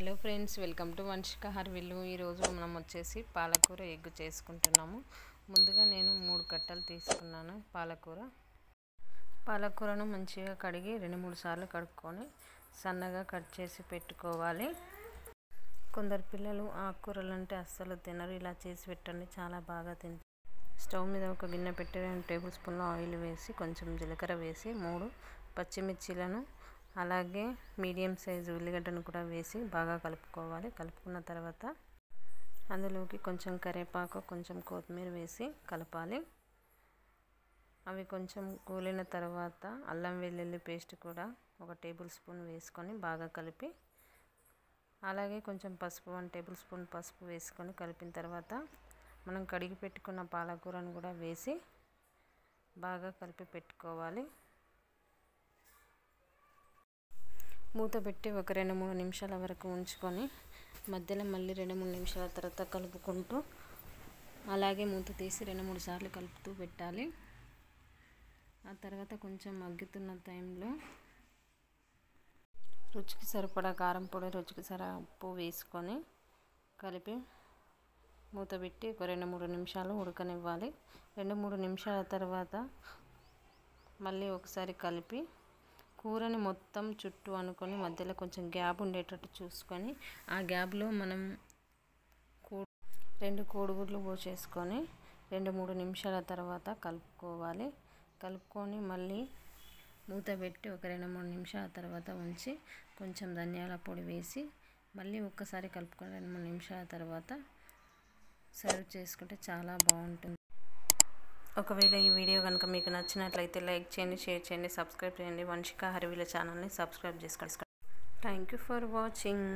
Hello friends, welcome to Vanshika Harvillu. ఈరోజు మనం వచ్చేసి పాలకూర ఎగ్ చేసుకుంటున్నాము. ముందుగా నేను 3 కట్టలు తీసుకున్నాను. పాలకూరను మంచిగా కడిగి 2-3 సార్లు కడుక్కొని సన్నగా కట్ చేసి పెట్టుకోవాలి. కొందరు పిల్లలు ఆకుకూరలు అంటే అస్సలు తినరు. ఇలా చేసి పెట్టండి, చాలా బాగా తింటారు. స్టవ్ మీద ఒక గిన్నె పెట్టి 2 టేబుల్ స్పూన్ల ఆయిల్ వేసి కొంచెం జీలకర్ర వేసి 3 పచ్చిమిర్చీలను అలాగే మీడియం సైజు ఉల్లిగడ్డను కూడా వేసి బాగా కలుపుకోవాలి. కలుపుకున్న తర్వాత అందులోకి కొంచెం కరివేపాకు, కొంచెం కొత్తిమీర వేసి కలపాలి. అవి కొంచెం కూలిన తర్వాత అల్లం వెల్లుల్లి పేస్ట్ కూడా 1 టేబుల్ స్పూన్ వేసుకొని బాగా కలిపి, అలాగే కొంచెం పసుపు 1 టేబుల్ స్పూన్ పసుపు వేసుకొని కలిపిన తర్వాత మనం కడిగి పెట్టుకున్న పాలకూరను కూడా వేసి బాగా కలిపి పెట్టుకోవాలి. మూత పెట్టి ఒక 2-3 నిమిషాల వరకు ఉంచుకొని మధ్యలో మళ్ళీ 2-3 నిమిషాల తర్వాత కలుపుకుంటూ అలాగే మూత తీసి 2-3 సార్లు కలుపుతూ పెట్టాలి. ఆ తర్వాత కొంచెం మగ్గుతున్న టైంలో రుచికి సరిపడా కారం పొడి, రుచికి సరిపడా ఉప్పు వేసుకొని కలిపి మూత పెట్టి ఒక 2-3 నిమిషాలు ఉడకనివ్వాలి. 2-3 నిమిషాల తర్వాత మళ్ళీ ఒకసారి కలిపి కూరని మొత్తం చుట్టూ అనుకొని మధ్యలో కొంచెం గ్యాప్ ఉండేటట్టు చూసుకొని ఆ గ్యాప్లో మనం 2 కోడిగుడ్లు పోసేసుకొని 2-3 నిమిషాల తర్వాత కలుపుకోవాలి. కలుపుకొని మళ్ళీ మూత పెట్టి ఒక 2-3 నిమిషాల తర్వాత ఉంచి కొంచెం ధనియాల పొడి వేసి మళ్ళీ ఒక్కసారి కలుపుకొని 2-3 నిమిషాల తర్వాత సర్వ్ చేసుకుంటే చాలా బాగుంటుంది. ఒకవేళ ఈ వీడియో కనుక మీకు నచ్చినట్లయితే లైక్ చేయండి, షేర్ చేయండి, సబ్స్క్రైబ్ చేయండి. వంశిక హర్విల్లు ఛానల్ని సబ్స్క్రైబ్ చేసుకోండి. Thank you for watching.